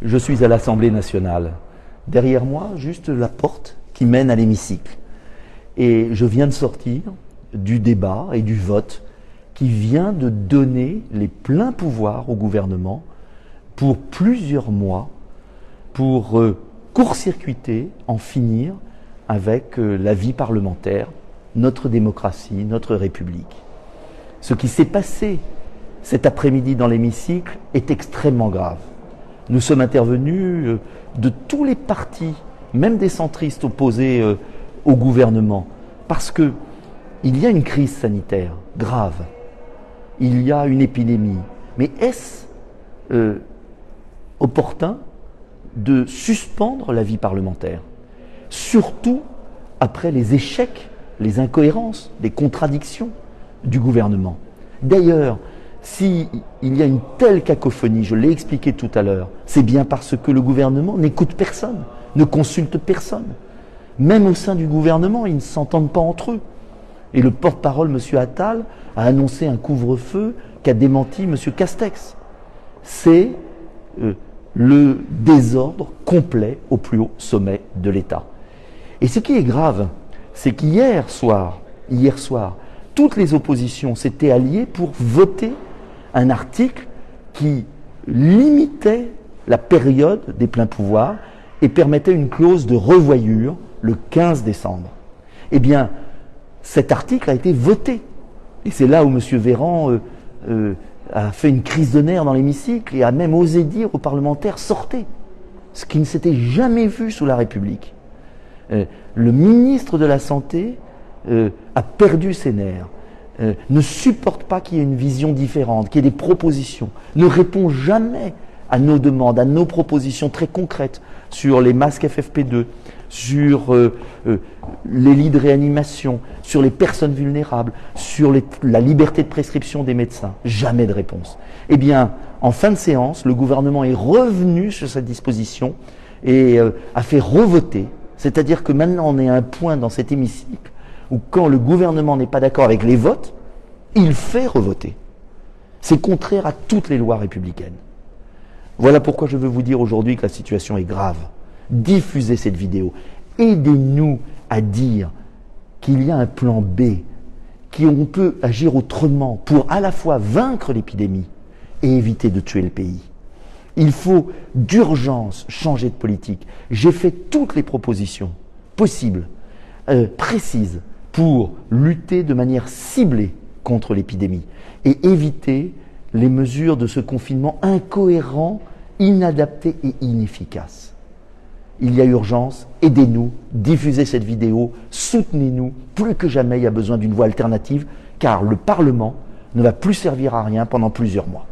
Je suis à l'Assemblée nationale. Derrière moi, juste la porte qui mène à l'hémicycle. Et je viens de sortir du débat et du vote qui vient de donner les pleins pouvoirs au gouvernement pour plusieurs mois pour court-circuiter, en finir avec la vie parlementaire, notre démocratie, notre République. Ce qui s'est passé cet après-midi dans l'hémicycle est extrêmement grave. Nous sommes intervenus de tous les partis, même des centristes opposés au gouvernement, parce qu'il y a une crise sanitaire grave, il y a une épidémie. Mais est-ce opportun de suspendre la vie parlementaire? Surtout après les échecs, les incohérences, les contradictions du gouvernement. D'ailleurs, s'il y a une telle cacophonie, je l'ai expliqué tout à l'heure, c'est bien parce que le gouvernement n'écoute personne, ne consulte personne. Même au sein du gouvernement, ils ne s'entendent pas entre eux. Et le porte-parole, M. Attal, a annoncé un couvre-feu qu'a démenti M. Castex. C'est le désordre complet au plus haut sommet de l'État. Et ce qui est grave, c'est qu'hier soir, toutes les oppositions s'étaient alliées pour voter un article qui limitait la période des pleins pouvoirs et permettait une clause de revoyure le 15 décembre. Eh bien, cet article a été voté. Et c'est là où M. Véran a fait une crise de nerfs dans l'hémicycle et a même osé dire aux parlementaires « sortez », ce qui ne s'était jamais vu sous la République. Le ministre de la Santé a perdu ses nerfs, ne supporte pas qu'il y ait une vision différente, qu'il y ait des propositions, ne répond jamais à nos demandes, à nos propositions très concrètes sur les masques FFP2, sur les lits de réanimation, sur les personnes vulnérables, sur la liberté de prescription des médecins. Jamais de réponse. Eh bien, en fin de séance, le gouvernement est revenu sur cette disposition et a fait revoter. C'est-à-dire que maintenant, on est à un point dans cet hémicycle où quand le gouvernement n'est pas d'accord avec les votes, il fait revoter. C'est contraire à toutes les lois républicaines. Voilà pourquoi je veux vous dire aujourd'hui que la situation est grave. Diffusez cette vidéo. Aidez-nous à dire qu'il y a un plan B, qu'on peut agir autrement pour à la fois vaincre l'épidémie et éviter de tuer le pays. Il faut d'urgence changer de politique. J'ai fait toutes les propositions possibles, précises, pour lutter de manière ciblée contre l'épidémie et éviter les mesures de ce confinement incohérent, inadapté et inefficace. Il y a urgence, aidez-nous, diffusez cette vidéo, soutenez-nous. Plus que jamais, il y a besoin d'une voie alternative, car le Parlement ne va plus servir à rien pendant plusieurs mois.